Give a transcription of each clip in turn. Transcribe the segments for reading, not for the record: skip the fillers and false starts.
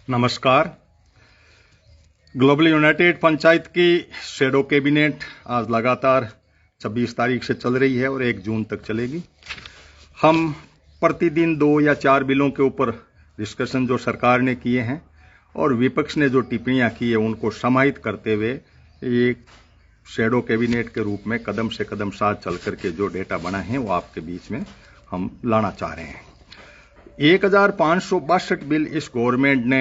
नमस्कार। Global United panchayat की shadow cabinet आज लगातार 26 तारीख से चल रही है और 1 जून तक चलेगी। हम प्रतिदिन 2 या 4 बिलों के ऊपर डिस्कशन जो सरकार ने किए हैं और विपक्ष ने जो टिप्पणियां की है उनको समाहित करते हुए एक शैडो कैबिनेट के रूप में कदम से कदम साथ चल करके जो डेटा बना है वो आपके बीच में हम लाना चाह रहे हैं। 1562 बिल इस गवर्नमेंट ने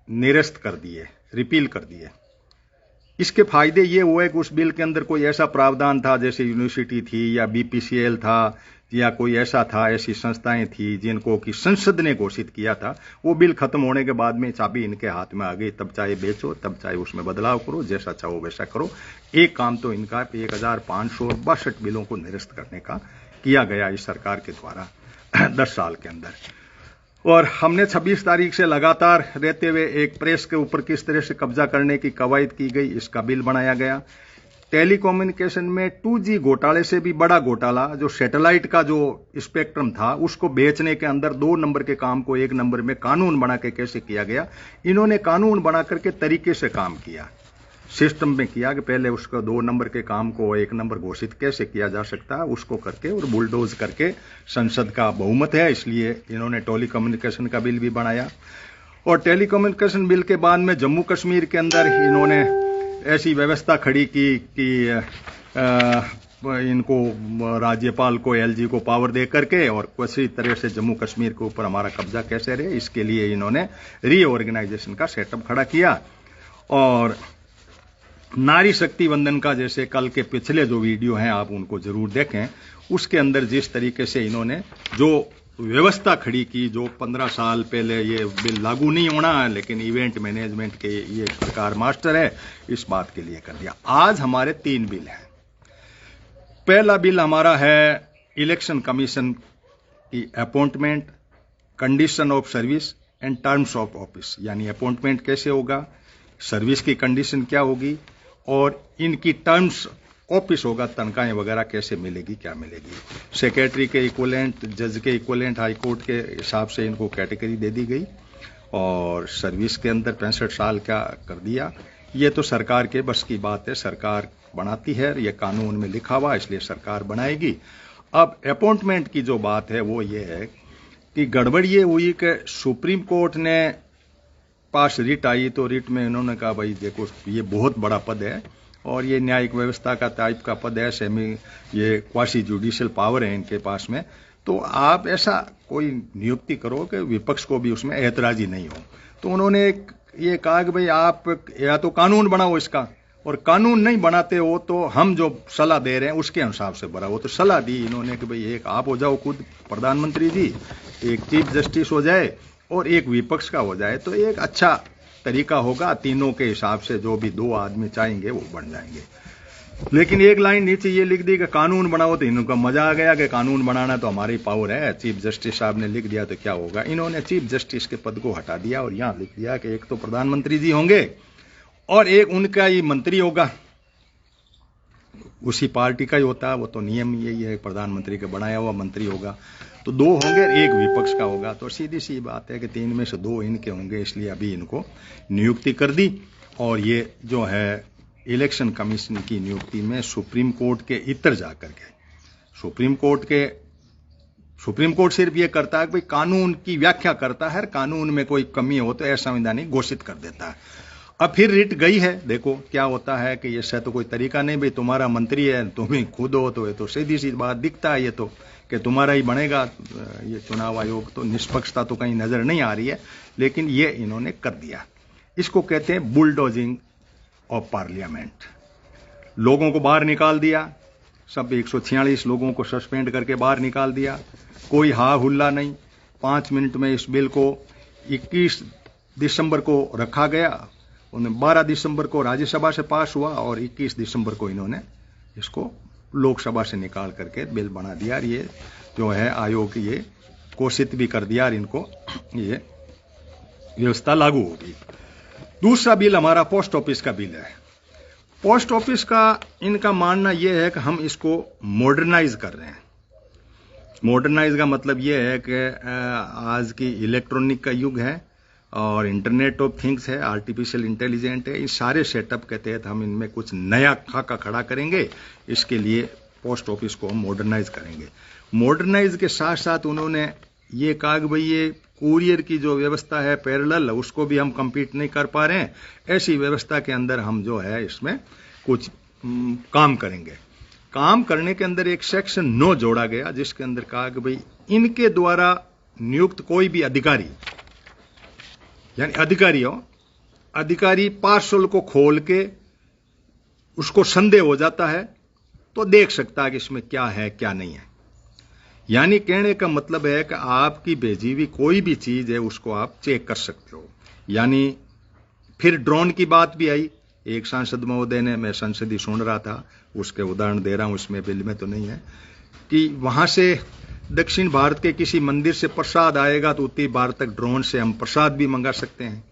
निरस्त कर दिए, रिपील कर दिए। इसके फायदे ये हुए कि उस बिल के अंदर कोई ऐसा प्रावधान था जैसे यूनिवर्सिटी थी या बीपीसीएल था या कोई ऐसा था, ऐसी संस्थाएं थी जिनको कि संसद ने घोषित किया था, वो बिल खत्म होने के बाद में चाबी इनके हाथ में आ गई। तब चाहे बेचो, तब चाहे उसमें बदलाव करो, जैसा चाहो वैसा करो। एक काम तो इनका 1562 बिलों को निरस्त करने का किया गया इस सरकार के द्वारा 10 साल के अंदर। और हमने 26 तारीख से लगातार रहते हुए एक प्रेस के ऊपर किस तरह से कब्जा करने की कवायद की गई, इसका बिल बनाया गया। टेलीकम्युनिकेशन में 2G घोटाले से भी बड़ा घोटाला, जो सैटेलाइट का जो स्पेक्ट्रम था उसको बेचने के अंदर 2 नंबर के काम को 1 नंबर में कानून बना के कैसे किया गया। इन्होंने कानून बना करके तरीके से काम किया, सिस्टम में किया कि पहले उसको 2 नंबर के काम को 1 नंबर घोषित कैसे किया जा सकता है, उसको करके और बुलडोज करके संसद का बहुमत है, इसलिए इन्होंने टेलीकम्युनिकेशन का बिल भी बनाया। और टेलीकम्युनिकेशन बिल के बाद में जम्मू कश्मीर के अंदर इन्होंने ऐसी व्यवस्था खड़ी की कि इनको राज्यपाल को एलजी को पावर दे करके और किसी तरह से जम्मू कश्मीर के ऊपर हमारा कब्जा कैसे रहे, इसके लिए इन्होंने रीऑर्गेनाइजेशन का सेटअप खड़ा किया। और नारी शक्ति वंदन का, जैसे कल के पिछले जो वीडियो हैं आप उनको जरूर देखें, उसके अंदर जिस तरीके से इन्होंने जो व्यवस्था खड़ी की, जो 15 साल पहले ये बिल लागू नहीं होना है लेकिन इवेंट मैनेजमेंट के ये सरकार मास्टर है, इस बात के लिए कर दिया। आज हमारे 3 बिल हैं। पहला बिल हमारा है इलेक्शन कमीशन की appointment, condition of service and terms of office, यानी अपॉइंटमेंट कैसे होगा, सर्विस की कंडीशन क्या होगी और इनकी टर्म्स ऑफिस होगा, तनख्वाहें वगैरह कैसे मिलेगी, क्या मिलेगी। सेक्रेटरी के इक्विवेलेंट, जज के इक्विवेलेंट हाई कोर्ट के हिसाब से इनको कैटेगरी दे दी गई और सर्विस के अंदर 65 साल का कर दिया। ये तो सरकार के बस की बात है, सरकार बनाती है, ये कानून में लिखा हुआ इसलिए सरकार बनाएगी। अब अपॉइंटमेंट की जो बात है वो ये है कि गड़बड़ ये हुई कि सुप्रीम कोर्ट ने पास रिट आई तो रिट में इन्होंने कहा भाई देखो ये बहुत बड़ा पद है और ये न्यायिक व्यवस्था का टाइप का पद है, सेमी ये क्वासी जुडिशियल पावर है इनके पास में, तो आप ऐसा कोई नियुक्ति करो कि विपक्ष को भी उसमें ऐतराजी नहीं हो। तो उन्होंने ये कहा कि भाई आप या तो कानून बनाओ इसका, और कानून नहीं बनाते हो तो हम जो सलाह दे रहे हैं उसके हिसाब से बनाओ। तो सलाह दी इन्होंने कि भाई एक आप हो जाओ खुद प्रधानमंत्री जी, एक चीफ जस्टिस हो जाए और एक विपक्ष का हो जाए, तो एक अच्छा तरीका होगा। तीनों के हिसाब से जो भी 2 आदमी चाहेंगे वो बन जाएंगे। लेकिन एक लाइन नीचे ये लिख दी कि कानून बनाओ, तो इनका मजा आ गया कि कानून बनाना तो हमारी पावर है, चीफ जस्टिस साहब ने लिख दिया तो क्या होगा। इन्होंने चीफ जस्टिस के पद को हटा दिया और यहां लिख दिया कि एक तो प्रधानमंत्री जी होंगे और एक उनका ही मंत्री होगा, उसी पार्टी का ही होता है, वो तो नियम यही है, प्रधानमंत्री का बनाया हुआ मंत्री होगा। तो 2 होंगे, एक विपक्ष का होगा। तो सीधी सी बात है कि 3 में से 2 इनके होंगे, इसलिए अभी इनको नियुक्ति कर दी। और ये जो है इलेक्शन कमीशन की नियुक्ति में सुप्रीम कोर्ट के इतर जाकर के, सुप्रीम कोर्ट सिर्फ ये करता है कि भाई कानून की व्याख्या करता है, कानून में कोई कमी हो तो असंवैधानिक घोषित कर देता है। अब फिर रिट गई है, देखो क्या होता है कि इससे तो कोई तरीका नहीं, भाई तुम्हारा मंत्री है, तुम ही खुद हो, तो ये तो सीधी सी बात दिखता है, ये तो कि तुम्हारा ही बनेगा ये चुनाव आयोग, तो निष्पक्षता तो कहीं नजर नहीं आ रही है। लेकिन ये इन्होंने कर दिया, इसको कहते हैं बुलडोजिंग ऑफ पार्लियामेंट। लोगों को बाहर निकाल दिया, सब 146 लोगों को सस्पेंड करके बाहर निकाल दिया, कोई हा हुल्ला नहीं। 5 मिनट में इस बिल को 21 दिसंबर को रखा गया, 12 दिसंबर को राज्यसभा से पास हुआ और 21 दिसंबर को इन्होंने इसको लोकसभा से निकाल करके बिल बना दिया। ये जो है आयोग ये घोषित भी कर दिया और इनको ये व्यवस्था लागू होगी। दूसरा बिल हमारा पोस्ट ऑफिस का बिल है। पोस्ट ऑफिस का इनका मानना यह है कि हम इसको मॉडर्नाइज कर रहे हैं। मॉडर्नाइज का मतलब यह है कि आज की इलेक्ट्रॉनिक का युग है और इंटरनेट ऑफ थिंग्स है, आर्टिफिशियल इंटेलिजेंट है। इस सारे सेटअप के तहत हम इनमें कुछ नया खाका खड़ा करेंगे। इसके लिए पोस्ट ऑफिस को हम मॉडर्नाइज करेंगे। मॉडर्नाइज के साथ साथ उन्होंने ये कहा कि भाई ये कुरियर की जो व्यवस्था है पैरेलल, उसको भी हम कंपीट नहीं कर पा रहे हैं। ऐसी व्यवस्था के अंदर हम जो है इसमें कुछ काम करेंगे। काम करने के अंदर एक सेक्शन 9 जोड़ा गया, जिसके अंदर कहा कि भाई इनके द्वारा नियुक्त कोई भी अधिकारी, यानी अधिकारी पार्सल को खोल के उसको संदेह हो जाता है तो देख सकता है कि इसमें क्या है क्या नहीं है। यानी कहने का मतलब है कि आपकी भेजी हुई कोई भी चीज है उसको आप चेक कर सकते हो। यानी फिर ड्रोन की बात भी आई। एक सांसद महोदय ने, मैं संसदीय सुन रहा था, उसके उदाहरण दे रहा हूं, इसमें बिल में तो नहीं है, कि वहां से दक्षिण भारत के किसी मंदिर से प्रसाद आएगा तो उत्तरी भारत तक ड्रोन से हम प्रसाद भी मंगा सकते हैं।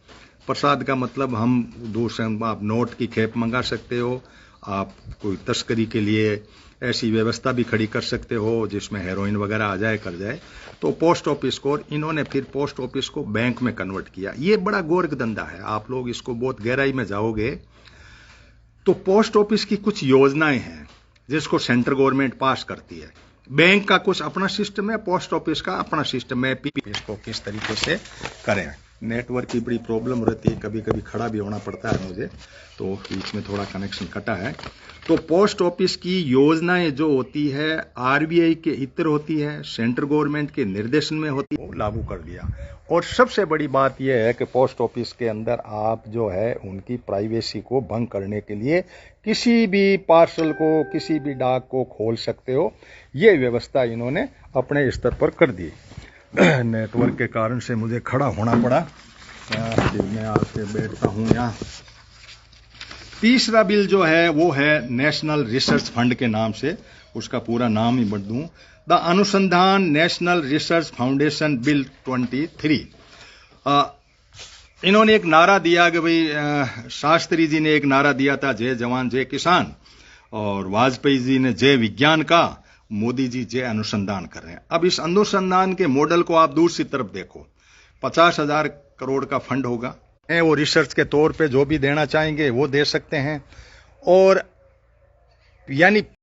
प्रसाद का मतलब हम दूसरे, आप नोट की खेप मंगा सकते हो, आप कोई तस्करी के लिए ऐसी व्यवस्था भी खड़ी कर सकते हो जिसमें हेरोइन वगैरह आ जाए, कर जाए। तो पोस्ट ऑफिस को, इन्होंने फिर पोस्ट ऑफिस को बैंक में कन्वर्ट किया। ये बड़ा गोरख धंधा है, आप लोग इसको बहुत गहराई में जाओगे तो पोस्ट ऑफिस की कुछ योजनाएं हैं जिसको सेंट्रल गवर्नमेंट पास करती है। बैंक का कुछ अपना सिस्टम है, पोस्ट ऑफिस का अपना सिस्टम है। इसको किस तरीके से करें। नेटवर्क की बड़ी प्रॉब्लम रहती है, कभी कभी खड़ा भी होना पड़ता है मुझे, तो बीच में थोड़ा कनेक्शन कटा है। तो पोस्ट ऑफिस की योजनाएं जो होती है आरबीआई के इतर होती है, सेंट्रल गवर्नमेंट के निर्देशन में होती है, वो लागू कर दिया। और सबसे बड़ी बात यह है कि पोस्ट ऑफिस के अंदर आप जो है उनकी प्राइवेसी को भंग करने के लिए किसी भी पार्सल को, किसी भी डाक को खोल सकते हो। ये व्यवस्था इन्होंने अपने स्तर पर कर दी। नेटवर्क के कारण से मुझे खड़ा होना पड़ा, फिर मैं आके बैठता हूं यहाँ। तीसरा बिल जो है वो है नेशनल रिसर्च फंड के नाम से, उसका पूरा नाम ही बढ़ दूं, द अनुसंधान नेशनल रिसर्च फाउंडेशन बिल 23। इन्होंने एक नारा दिया कि भाई शास्त्री जी ने एक नारा दिया था, जय जवान जय किसान, और वाजपेयी जी ने जय विज्ञान का, मोदी जी जय अनुसंधान कर रहे हैं। अब इस अनुसंधान के मॉडल को आप दूसरी तरफ देखो, 50,000 करोड़ का फंड होगा, वो रिसर्च के तौर पे जो भी देना चाहेंगे वो दे सकते हैं। और यानी